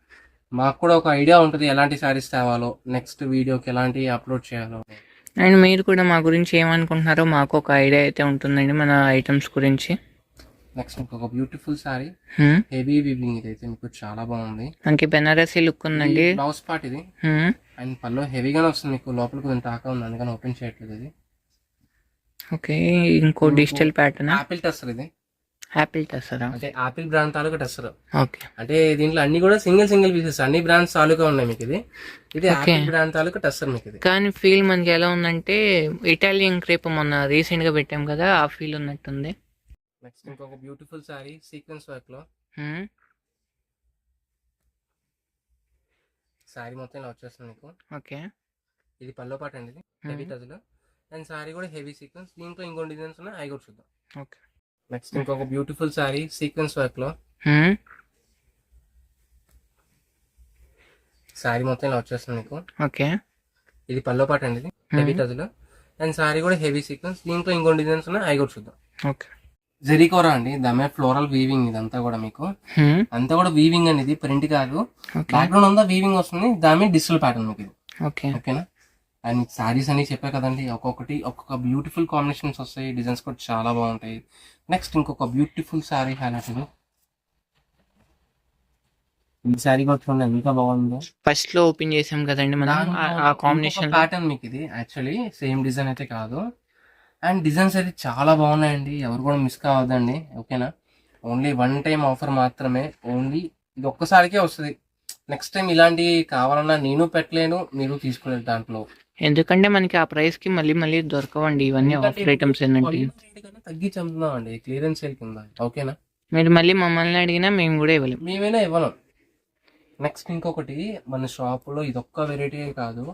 మాకు కూడా ఒక ఐడియా ఉంటుంది ఎలాంటి శారీస్ తేవాలో, నెక్స్ట్ వీడియోకి ఎలాంటి అప్లోడ్ చేయాలో. అండ్ మీరు కూడా మా గురించి ఏమనుకుంటున్నారో మాకు ఒక ఐడియా అయితే ఉంటుందండి మన ఐటమ్స్ గురించి. నెక్స్ట్ ఇంకొక బ్యూటిఫుల్ శారీ, హ్మ్. Heavy weaving. ఇదైతే మీకు చాలా బాగుంది. మనకి బెనారసీ లుక్ ఉందండి. బ్లౌజ్ పార్ట్ ఇది. హ్మ్. అండ్ పళ్ళు హెవీగానే వస్తుంది మీకు, లోపల కొంచెం టాకా ఉంది అందుకని ఓపెన్ చేయట్లేదు. ఇది ఓకే. ఇంకో డిజిటల్ ప్యాటర్న్. Apple tester. ఇది యాపిల్ టెస్సరా? అంటే యాపిల్ బ్రాండ్ తాలూకా టెస్టర్. ఓకే. అంటే దీంట్లో అన్ని కూడా సింగిల్ పీసెస్, అన్ని బ్రాండ్స్ తాలూకా ఉన్నాయి మీకు. ఇది ఓకే. యాపిల్ బ్రాండ్ తాలూకా టెస్టర్ మీకు. ఇది కానీ ఫీల్ మనకి ఎలా ఉందంటే ఇటాలియన్ క్రేప్ మొన్న రీసెంట్ గా పెట్టాం కదా, ఆ ఫీల్ ఉన్నట్టుంది. నెక్స్ట్ ఇంకొక బ్యూటిఫుల్ శారీ సీక్వెన్స్ వర్క్ లో. హ్మ్. శారీ మొత్తం ఇలా వచ్చేస్తుంది మీకు. ఓకే. ఇది పల్లో పాట అండి, ఇది హెవీ టచ్ లో. అండ్ శారీ కూడా హెవీ సీక్వెన్స్, దీంట్లో ఇంకో డిజైన్స్ ఉన్నాయి అవి కూడా చూద్దాం. ఓకే. నెక్స్ట్ ఇంకొక బ్యూటిఫుల్ శారీ సీక్వెన్స్ వర్క్ లో. హ్మ్. శారీ మొత్తం ఇలా వచ్చేస్తుంది మీకు. ఓకే. ఇది పల్లో పాట అండి, ఇది హెవీ టచ్ లో. అండ్ శారీ కూడా హెవీ సీక్వెన్స్, దీంట్లో ఇంకో డిజైన్స్ ఉన్నాయి అవి కూడా చూద్దాం. ఓకే. జెరీకోరా అండి, దమే ఫ్లోరల్ వీవింగ్. ఇదంతా కూడా మీకు హ్మ్. అంతా కూడా వీవింగ్ అండి, ఇది ప్రింట్ కాదు. ఓకే. బ్యాక్గ్రౌండ్ అంతా వీవింగ్ వస్తుంది, దాని డిజిటల్ ప్యాటర్న్ మీకు ఇది, ఓకే. ఓకేనా? అండ్ శారీస్ అని చెప్పా కదండి, ఒక్కొక్క బ్యూటిఫుల్ కాంబినేషన్స్ వస్తాయి, డిజైన్స్ కూడా చాలా బాగుంటాయి. నెక్స్ట్ ఇంకొక బ్యూటిఫుల్ శారీ హైలైట్. ఇది ఈ శారీ కూడా చూడండి ఎంత బాగుందో. ఫస్ట్ లో ఓపెన్ చేసాం కదండి మనం ఆ కాంబినేషన్. ప్యాటర్న్ మీకు ఇది యాక్చువల్లీ సేమ్ డిజైన్ అయితే కాదు. అండ్ డిజైన్స్ అయితే చాలా బాగున్నాయండి, ఎవరు కూడా మిస్ కావద్దండి, ఓకేనా? ఓన్లీ వన్ టైం ఆఫర్ మాత్రమే, ఓన్లీ ఇది ఒక్కసారికే వస్తుంది. నెక్స్ట్ టైం ఇలాంటివి కావాలన్నా నేను పెట్టలేను, మీరు తీసుకోలేదు దాంట్లో. ఎందుకంటే మనకి ఆ ప్రైస్ కి మళ్ళీ మళ్ళీ దొరకవండి ఇవన్నీ ఆఫర్ ఐటమ్స్ ఏంటంటే. తగ్గించి అమ్ముతున్నాం అండి, క్లియరెన్స్ సేల్ కింద, ఓకేనా? మీరు మళ్ళీ మమ్మల్ని అడిగినా మేము కూడా ఇవ్వలేము. మేమైనా ఇవ్వలేం. నెక్స్ట్ ఇంకొకటి, మన షాపులో ఇదొక్క వెరైటీ కాదు,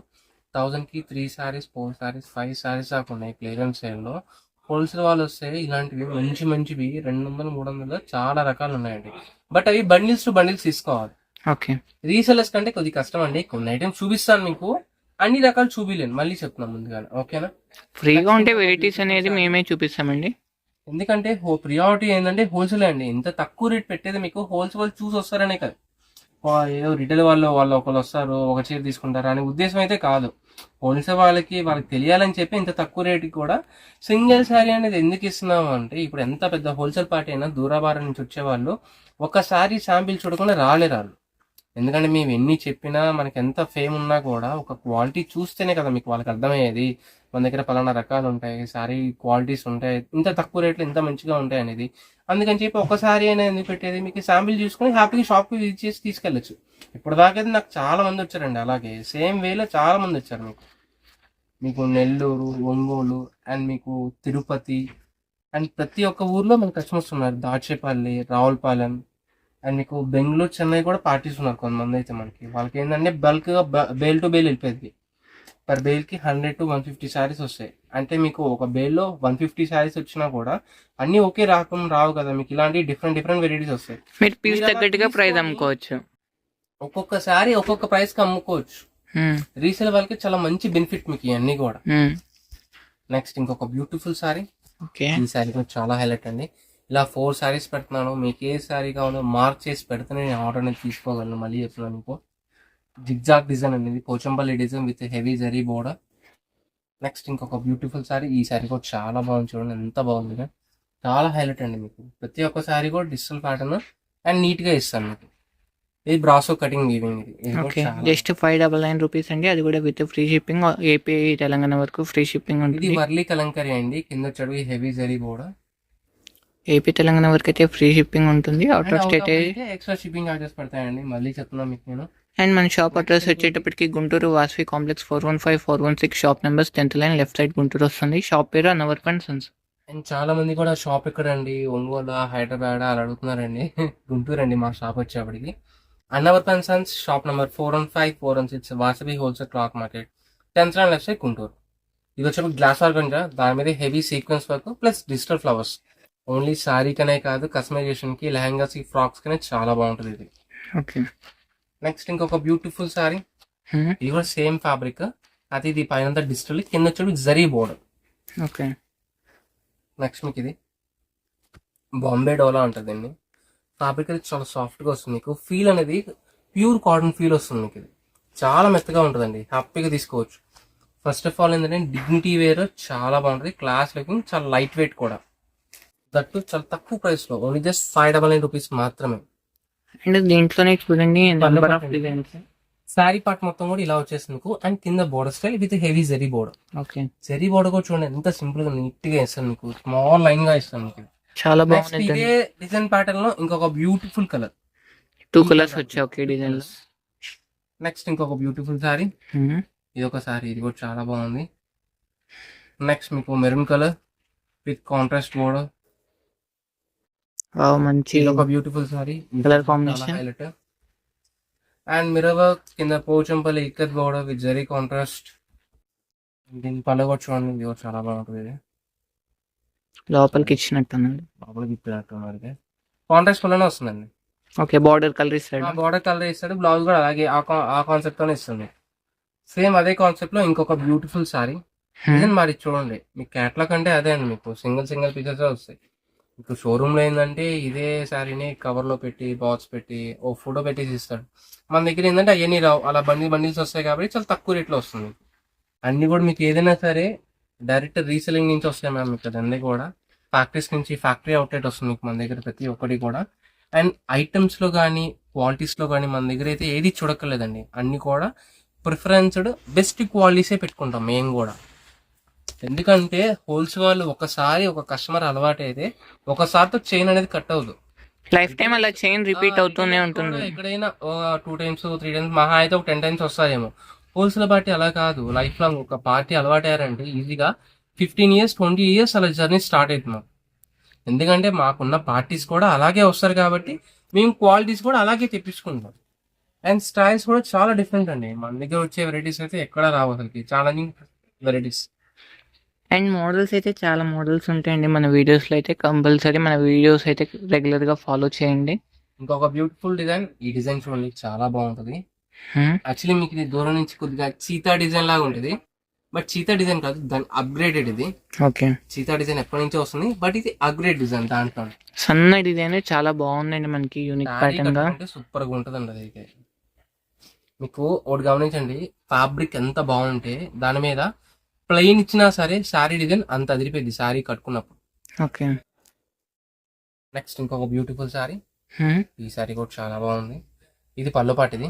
1000కి 3 సారీస్ 4 సారీస్ 5 సారీస్ దాకా ఉన్నాయి క్లియరెన్స్ సేల్లో. హోల్సేల్ వాళ్ళు వస్తే ఇలాంటివి మంచివి 200-300 చాలా రకాలు ఉన్నాయండి. బట్ అవి బండిల్స్ టు బండిల్స్ తీసుకోవాలి. ఓకే. రీసెలర్స్ కంటే కొద్దిగా కష్టం అండి. కొన్ని ఐటమ్స్ చూపిస్తాను మీకు, అన్ని రకాలు చూపిలేను, మళ్ళీ చెప్తున్నాం ముందుగానే, ఓకేనా? ఫ్రీగా ఉంటే వెరైటీస్ అనేది మేమే చూపిస్తామండి. ఎందుకంటే ప్రియారిటీ ఏంటంటే హోల్సేల్ అండి. ఇంత తక్కువ రేట్ పెట్టేది మీకు హోల్సేల్ వాళ్ళు చూసి వస్తారనే కదా, ఏదో రిటైల్ వాళ్ళు ఒకళ్ళు వస్తారు ఒక చీర తీసుకుంటారు అనే ఉద్దేశం అయితే కాదు. హోల్సేల్ వాళ్ళకి తెలియాలని చెప్పి ఇంత తక్కువ రేటుకి కూడా సింగిల్ శారీ అనేది ఎందుకు ఇస్తున్నాము అంటే, ఇప్పుడు ఎంత పెద్ద హోల్సేల్ పార్టీ అయినా దూరాభారం నుంచి వచ్చేవాళ్ళు ఒకసారి శాంపిల్ చూడకుండా రాలేరు. ఎందుకంటే మేము ఎన్ని చెప్పినా, మనకి ఎంత ఫేమ్ ఉన్నా కూడా ఒక క్వాలిటీ చూస్తేనే కదా మీకు వాళ్ళకి అర్థమయ్యేది. మన దగ్గర పలానా రకాలు ఉంటాయి, సారీ క్వాలిటీస్ ఉంటాయి, ఇంత తక్కువ రేట్లు ఇంత మంచిగా ఉంటాయి అనేది. అందుకని చెప్పి ఒకసారి అయినా ఎందుకు పెట్టేది, మీకు శాంపిల్ చూసుకుని హ్యాపీగా షాప్కి విజిట్ చేసి తీసుకెళ్ళచ్చు. ఇప్పుడు దాకైతే నాకు చాలా మంది వచ్చారండి, అలాగే సేమ్ వేలో చాలా మంది వచ్చారు. మీకు నెల్లూరు, ఒంగోలు అండ్ మీకు తిరుపతి అండ్ ప్రతి ఒక్క ఊర్లో మన కస్టమర్స్ ఉన్నారు. దాచేపల్లి, రావులపాలెం అండ్ మీకు బెంగళూరు చెన్నై కూడా పార్టీస్ ఉన్నారు కొంతమంది అయితే మనకి. వాళ్ళకి ఏంటంటే బల్క్గా బేల్ టు బేల్ వెళ్ళిపోయింది. పర్ బేల్కి 100 to 150 శారీస్ వస్తాయి. అంటే మీకు ఒక బేల్లో 150 శారీస్ వచ్చినా కూడా అన్నీ ఒకే రాకం రావు కదా, మీకు ఇలాంటి డిఫరెంట్ డిఫరెంట్ వెరైటీస్ వస్తాయి. మీరు పీస్ మీరు అలా తగ్గట్టుగా ప్రైస్ తీసుకొని అమ్ముకోవచ్చు. ఒక్కొక్క శారీ ఒక్కొక్క ప్రైస్కి అమ్ముకోవచ్చు. హ్మ్. రీసేల్ వాళ్ళకి చాలా మంచి బెనిఫిట్ మీకు ఇవన్నీ కూడా. హ్మ్. నెక్స్ట్ ఇంకొక బ్యూటిఫుల్ శారీ. ఓకే. ఈ శారీ కూడా చాలా హైలైట్ అండి. ఇలా 4 శారీస్ పెడుతున్నాను, మీకు ఏ శారీ కావాలో మార్క్ చేసి పెడితేనే నేను ఆర్డర్ అనేది తీసుకోగలను. మళ్ళీ చెప్తున్నాను మీకు, జిగ్జాగ్ డిజైన్ అనేది Pochampally design with heavy zari border. Next ఇంకొక బ్యూటిఫుల్ శారీ. ఈ శారీ కూడా చాలా బాగుంది, చూడండి ఎంత బాగుంది కదా. చాలా హైలైట్ అండి. మీకు ప్రతి ఒక్క శారీ కూడా డిజిటల్ ప్యాటర్న్ అండ్ నీట్గా ఇస్తాను మీకు. ఇది బ్రాసో కటింగ్ వీవింగ్. ఇది కూడా ఓకే. చాలా జస్ట్ 599 రూపీస్ అండి. అది కూడా with free shipping. AP Telangana వరకు ఫ్రీ షిప్పింగ్ ఇది ఉంటుంది. వర్లీ కలంకరీ అండి. కింద వచ్చాడు heavy zari border. AP Telangana వరకు అయితే ఫ్రీ షిప్పింగ్ ఉంటుంది. Out of state extra shipping charges పడతాయండి. మళ్ళీ చెప్తున్నా మీకు నేను. అండ్ మన షాప్ అడ్రస్ వచ్చేటప్పటికి Guntur Vasavi complex 415-416 shop numbers 10th line left side Guntur వస్తుంది. షాప్ పేరు అన్నవరపు అండ్ సన్స్. అండ్ చాలా మంది కూడా షాప్ ఎక్కడండి, ఒంగోలు, హైదరాబాద్ అలా అడుగుతున్నారండి. గుంటూరు అండి మా షాప్ వచ్చేప్పటికి. Annavarapu and Sons, shop number 415-416 Vasavi wholesale cloth market, 10th line left side Guntur. ఇది వచ్చేప్పుడు గ్లాస్ వర్క్ అంట, దాని మీద heavy sequence work plus digital flowers. Only sari కనే కాదు, కస్టమైజేషన్ కి, లెహంగాస్ కి, ఫ్రాక్స్ కనే చాలా బాగుంటుంది ఇది. ఓకే. నెక్స్ట్ ఇంకొక బ్యూటిఫుల్ శారీ. ఇది కూడా సేమ్ ఫ్యాబ్రిక్. అది ఇది పైన డిజిటల్, కింద వచ్చేది జరీ బోర్డర్. ఓకే. నెక్స్ట్ మీకు ఇది బాంబే డోలా ఉంటుందండి. ఫ్యాబ్రిక్ అనేది చాలా సాఫ్ట్గా వస్తుంది. మీకు ఫీల్ అనేది ప్యూర్ కాటన్ ఫీల్ వస్తుంది. మీకు ఇది చాలా మెత్తగా ఉంటుందండి, హ్యాపీగా తీసుకోవచ్చు. ఫస్ట్ ఆఫ్ ఆల్ ఏంటంటే డిగ్నిటీ వేర్ చాలా బాగుంటుంది, క్లాస్ లుకింగ్, చాలా లైట్ వెయిట్ కూడా. దట్టు చాలా తక్కువ ప్రైస్లో, ఓన్లీ జస్ట్ 599 రూపీస్ మాత్రమే. అండ్ దీంట్లోనే చూడండి number of designs. Sari part మొత్తం కూడా ఇలా వచ్చేస్తుంది మీకు. అండ్ కింద border style with heavy zari border. Okay. Zari border కూడా చూడండి ఎంత సింపుల్ గా నీట్ గా ఇస్తాను మీకు, స్మాల్ లైన్ గా ఇస్తాను మీకు. చాలా నెక్స్ట్ బాగుంది. ఇదే డిజైన్ ప్యాటర్న్ లో ఇంకొక బ్యూటిఫుల్ కలర్, 2 కలర్స్ వచ్చాయి ఒకే డిజైన్ లో. నెక్స్ట్ ఇంకొక బ్యూటిఫుల్ శారీ. ఇది ఒక శారీ, ఇది కూడా చాలా బాగుంది. నెక్స్ట్ మీకు maroon colour with contrast border. మంచి ఇది ఒక beautiful sari, colour combination. Highlight. And mirror work కింద Pochampally ikat border with zari contrast. దీని పళ్ళు కూడా చూడండి, ఇది కూడా చాలా బాగుంటుంది. ఇది లోపలికి ఇచ్చినట్టు అన్నాడు. లోపలికి ఇప్పినట్టు కాంట్రాస్ట్ పళ్ళనే వస్తుందండి. ఓకే. బార్డర్ కలర్ ఇస్తాడు. బార్డర్ కలర్ ఇస్తాడు, బ్లౌజ్ కూడా అలాగే ఆ కాన్సెప్ట్ తోనే ఇస్తుంది. సేమ్ అదే కాన్సెప్ట్ లో ఇంకొక బ్యూటిఫుల్ శారీ. డిజైన్ మరి చూడండి, మీకు క్యాట్లాగ్ అంటే అదే అండి. మీకు సింగిల్ పీసెస్ వస్తాయి. మీకు షోరూమ్ లో ఏంటంటే ఇదే శారీని కవర్ లో పెట్టి, బాక్స్ పెట్టి, ఓ ఫోటో పెట్టేసి ఇస్తాడు. మన దగ్గర ఏంటంటే అవన్నీ రావు, అలా బండిల్స్ వస్తాయి కాబట్టి చాలా తక్కువ రేట్లో వస్తుంది. అన్ని కూడా మీకు ఏదైనా సరే డైరెక్ట్ రీసెలింగ్ నుంచి వస్తాయి మ్యామ్. మీకు అన్నీ కూడా ఫ్యాక్టరీస్ నుంచి, ఫ్యాక్టరీ అవుట్లెట్ వస్తుంది మీకు మన దగ్గర ప్రతి ఒక్కటి కూడా. అండ్ ఐటమ్స్ లో కానీ క్వాలిటీస్ లో కానీ మన దగ్గర అయితే ఏది చూడక్కర్లేదండి. అన్ని కూడా ప్రిఫరెన్స్డ్ బెస్ట్ క్వాలిటీసే పెట్టుకుంటాం మేము కూడా. ఎందుకంటే హోల్సేల్ వాళ్ళు ఒకసారి ఒక కస్టమర్ అలవాటు అయితే ఒకసారితో చైన్ అనేది కట్ అవ్వదు. లైఫ్ టైం అలా చైన్ రిపీట్ అవుతూనే ఉంటుంది. ఎక్కడైనా 2 times 3 times మహా అయితే ఒక 10 times వస్తాయేమో. హోల్సేల్ పార్టీ అలా కాదు, లైఫ్ లాంగ్ ఒక పార్టీ అలవాటు అయ్యారంటే ఈజీగా 15 years 20 years అలా జర్నీ స్టార్ట్ అవుతున్నాం. ఎందుకంటే మాకున్న పార్టీస్ కూడా అలాగే వస్తారు కాబట్టి మేము క్వాలిటీస్ కూడా అలాగే తెప్పించుకుంటాం. అండ్ స్టైల్స్ కూడా చాలా డిఫరెంట్ అండి. మన దగ్గర వచ్చే వెరైటీస్ అయితే ఎక్కడ రావు అసలుకి, ఛాలెంజింగ్ వెరైటీస్. అండ్ మోడల్స్ అయితే చాలా మోడల్స్ ఉంటాయండి మన వీడియోస్లో అయితే. కంపల్సరీ మన వీడియోస్ అయితే రెగ్యులర్గా ఫాలో చేయండి. ఇంకొక బ్యూటిఫుల్ డిజైన్. ఈ డిజైన్ చూడండి చాలా బాగుంటుంది. యాక్చువల్లీ మీకు ఇది దూరం నుంచి కొద్దిగా చీతా డిజైన్ లాగా ఉంటుంది, బట్ చీతా డిజైన్ కాదు, దాని అప్గ్రేడెడ్ ఇది. ఓకే. చీతా డిజైన్ ఎప్పటి నుంచో వస్తుంది, బట్ ఇది అప్గ్రేడ్ డిజైన్. దాంట్లో సన్న డిజైన్ చాలా బాగుందండి, మనకి యూనిక్ ప్యాటర్న్ గా సూపర్ గా ఉంటుందండి. అది మీకు ఒకటి గమనించండి, ఫ్యాబ్రిక్ ఎంత బాగుంటే దాని మీద ప్లెయిన్ ఇచ్చినా సరే శారీ డిజైన్ అంత అదిరిపోయింది శారీ కట్టుకున్నప్పుడు. ఓకే. నెక్స్ట్ ఇంకొక బ్యూటిఫుల్ శారీ. ఈ శారీ కూడా చాలా బాగుంది. ఇది పళ్ళు పాటిది,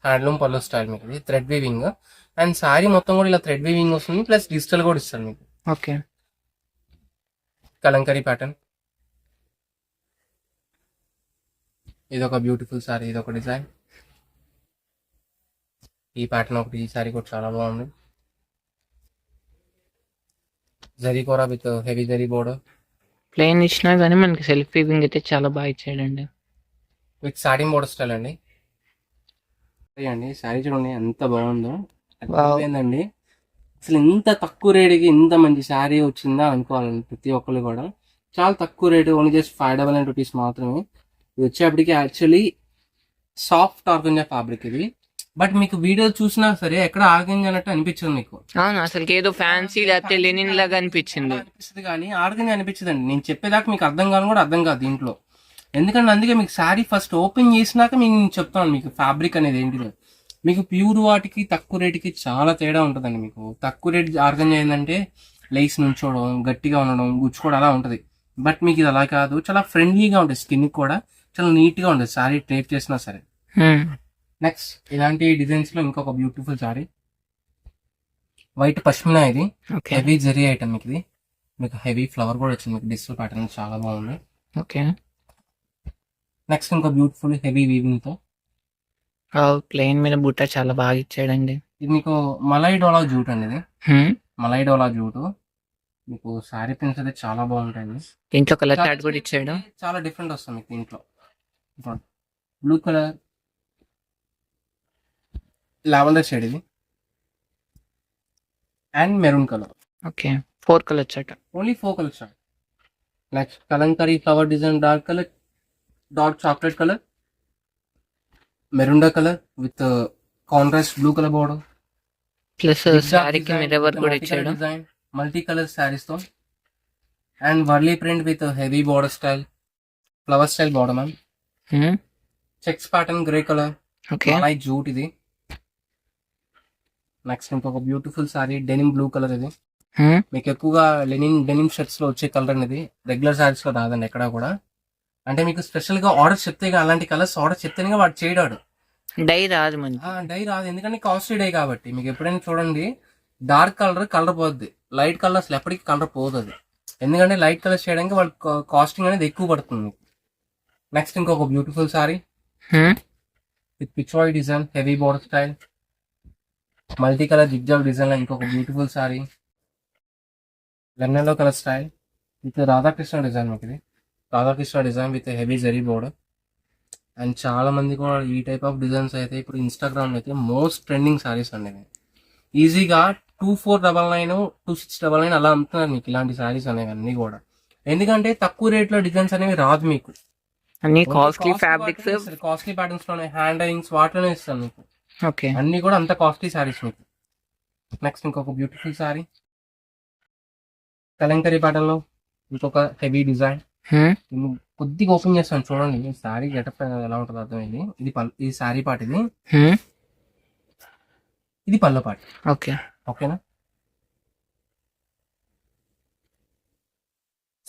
హ్యాండ్లూమ్ పళ్ళు స్టైల్. మీకు ఇది థ్రెడ్ వీవింగ్. అండ్ శారీ మొత్తం కూడా ఇలా థ్రెడ్ వీవింగ్ వస్తుంది, ప్లస్ డిజిటల్ కూడా ఇస్తారు మీకు. ఓకే. కలంకరీ ప్యాటర్న్. ఇది ఒక బ్యూటిఫుల్ శారీ, ఇది ఒక డిజైన్. ఈ ప్యాటర్న్ ఒకటి. ఈ శారీ కూడా చాలా బాగుంది. జరీ కూర with heavy zari border. Plain ఇచ్చినా కానీ మనకి సెల్ఫ్ వీవింగ్ అయితే చాలా బాగా ఇచ్చాడండి. విత్ సాటిన్ బోర్డర్ స్టైల్ అండి. అండి శారీ చూడండి ఎంత బాగుందో. Wow. ఏందండి అసలు ఇంత తక్కువ రేటుకి ఇంత మంచి శారీ వచ్చిందా అనుకోవాలండి ప్రతి ఒక్కరు కూడా. చాలా తక్కువ రేటు, ఓన్లీ జస్ట్ 599 రూపీస్ మాత్రమే. ఇది వచ్చేప్పటికి యాక్చువల్లీ సాఫ్ట్ ఆర్గంజా ఫ్యాబ్రిక్ ఇది. బట్ మీకు వీడియో చూసినా సరే ఎక్కడ ఆర్గంజా అన్నట్టు అనిపించదు మీకు. అవును, అసలుకి ఏదో ఫ్యాన్సీ లేకపోతే లెనిన్ లాగా అనిపించింది. అనిపిస్తుంది కానీ ఆర్గంజా అనిపించదండి. నేను చెప్పేదాకా మీకు అర్థం కాదు కూడా అర్థం కాదు దీంట్లో. ఎందుకంటే అందుకే మీకు శారీ ఫస్ట్ ఓపెన్ చేసినాక నేను చెప్తాను మీకు ఫ్యాబ్రిక్ అనేది ఏంటిదో. మీకు ప్యూర్ వాటికి తక్కువ రేటుకి చాలా తేడా ఉంటుందండి. మీకు తక్కువ రేట్ ఆర్గంజా ఏంటంటే లేస్ నుంచోవడం, గట్టిగా ఉండడం, గుచ్చుకోవడం అలా ఉంటుంది. బట్ మీకు ఇది అలా కాదు, చాలా ఫ్రెండ్లీగా ఉంటుంది. స్కిన్ కూడా చాలా నీట్గా ఉంటుంది శారీ ట్రేప్ చేసినా సరే. నెక్స్ట్ ఇలాంటి డిజైన్స్ లో ఇంకొక బ్యూటిఫుల్ శారీ, వైట్ పష్మినా. ఇది ఓకే హెవీ జరీ ఐటమ్ మీకు. ఇది మీకు హెవీ ఫ్లవర్ కూడా వచ్చింది, మీకు డిజిటల్ ప్యాటర్న్ చాలా బాగుంది. ఓకే. నెక్స్ట్ ఇంకో బ్యూటిఫుల్ హెవీ వీవింగ్ తో, ప్లెయిన్ మీద బుట్ట చాలా బాగా ఇచ్చాడండి. ఇది మీకు మలై డోలా జూట్ అండి. ఇది Hmm. మలై డోలా జూట్. మీకు శారీ ప్రింట్స్ అయితే చాలా బాగుంటాయి. దీంట్లో కలర్ చార్ట్ కూడా ఇచ్చాడు. చాలా డిఫరెంట్ వస్తుంది మీకు దీంట్లో. బ్లూ కలర్, లావెండర్ షేడ్ ఇది, and maroon colour. Okay, 4 colour chart. Only 4 colours. Next kalamkari flower design, dark colour, dark chocolate colour, మెరూండా colour with contrast blue colour border. Plus శారీకి మిర్రర్ వర్క్ కూడా ఇచ్చాడు. డిజైన్ మల్టీ కలర్ శారీస్ తో, and Warli print with heavy border style, flower style border ma'am. Checks pattern grey colour, okay. Malai jute ఇది. Next ఇంకొక beautiful sari denim blue colour. ఇది మీకు ఎక్కువగా denim shirts లో వచ్చే కలర్ అనేది రెగ్యులర్ శారీస్ లో రాదండి ఎక్కడా కూడా. అంటే మీకు స్పెషల్ గా ఆర్డర్ చెప్తే అలాంటి కలర్స్ ఆర్డర్ చెప్తేనే వాడు చేయడాడు. డై రాదు మనకి. డై రాదు, ఎందుకంటే కాస్ట్లీ డై కాబట్టి. మీకు ఎప్పుడైనా చూడండి డార్క్ కలర్ పోద్ది, లైట్ కలర్ అసలు ఎప్పటికీ కలర్ పోదు అది. ఎందుకంటే లైట్ కలర్ చేయడానికి వాళ్ళ కాస్టింగ్ అనేది ఎక్కువ పడుతుంది. నెక్స్ట్ ఇంకొక beautiful sorry with Pichwai design, heavy border style, multi colour zigzag design లో ఇంకొక beautiful sorry, lemon colour style with Radhakrishna design. మీకు ఇది Radhakrishna design with heavy zari border. And చాలా మంది కూడా ఈ టైప్ ఆఫ్ డిజైన్స్ అయితే ఇప్పుడు ఇన్స్టాగ్రామ్ లో అయితే మోస్ట్ ట్రెండింగ్ సారీస్ అండి. ఈజీగా 2499, 2699 అలా అమ్ముతున్నారు మీకు ఇలాంటి సారీస్ అనేవి అన్ని కూడా. ఎందుకంటే తక్కువ రేట్ లో డిజైన్స్ అనేవి రాదు మీకు. అన్ని కాస్ట్లీ ఫ్యాబ్రిక్స్, కాస్ట్లీ ప్యాటర్న్స్ లోనే, హ్యాండ్ డైయింగ్స్ వాటిలోనే ఇస్తాను మీకు. ఓకే. అన్ని కూడా అంత కాస్ట్లీ సారీస్ మీకు. నెక్స్ట్ ఇంకొక బ్యూటిఫుల్ సారీ కలంకరీ ప్యాటర్న్ లో ఇంకొక హెవీ డిజైన్. కొద్దిగా ఓపెన్ చేస్తాను చూడండి, సారీ గెటప్ ఎలా ఉంటుందో అర్థమైంది. ఇది సారీ పార్ట్, ఇది పళ్ళ పార్ట్. ఓకే. ఓకేనా.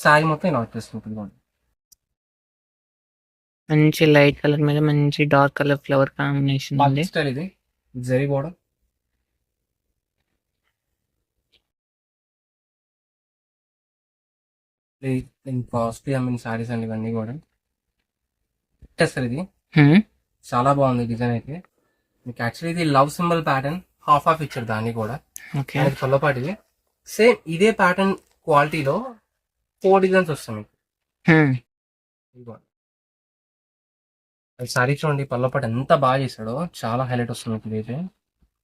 సారీ మొత్తం ఇలా వచ్చేస్తుంది. మంచి లైట్ కలర్ మీద మంచి డార్క్ కలర్ ఫ్లవర్ కాంబినేషన్ ఉంది. స్టైల్ ఇది జరీ బోర్డర్. కాస్ట్లీ అమ్మిన సారీస్ అండి ఇవన్నీ కూడా. సార్ ఇది చాలా బాగుంది డిజైన్ అయితే. మీకు యాక్చువల్లీ ఇది లవ్ సింబల్ ప్యాటర్న్ హాఫ్ ఇచ్చారు దాన్ని కూడా. ఓకే. పల్లపాటి ఇది సేమ్ ఇదే ప్యాటర్న్ క్వాలిటీలో 4 డిజైన్స్ వస్తాయి మీకు. సారీ చూడండి పల్లపాటి ఎంత బాగా చేశాడో, చాలా హైలైట్ వస్తుంది మీకు. ఇదైతే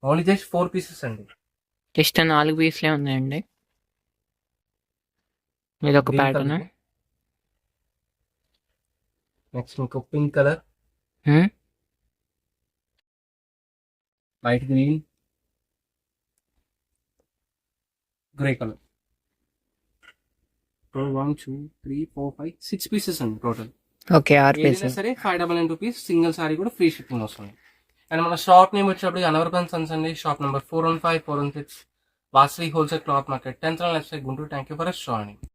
ఓన్లీ జస్ట్ 4 పీసెస్ అండి. జస్ట్ 4 పీస్లే ఉన్నాయండి. ఇది ఒక ప్యాటర్న్. నెక్స్ట్ ఇంకో pink colour, light green, grey colour. 1 2 3 4 5 6 pieces అండి టోటల్. Okay, 6 pieces. సరే 599 రూపీస్ సింగిల్ సారీ కూడా ఫ్రీ షిప్పింగ్ వస్తుంది. అండ్ మన షాప్ నేమ్ వచ్చేటప్పుడు అనవర్పన్ సన్స్ అండి. Shop number 415 416 Vasavi wholesale cloth market, 10th left side, Guntur. Thank you for joining.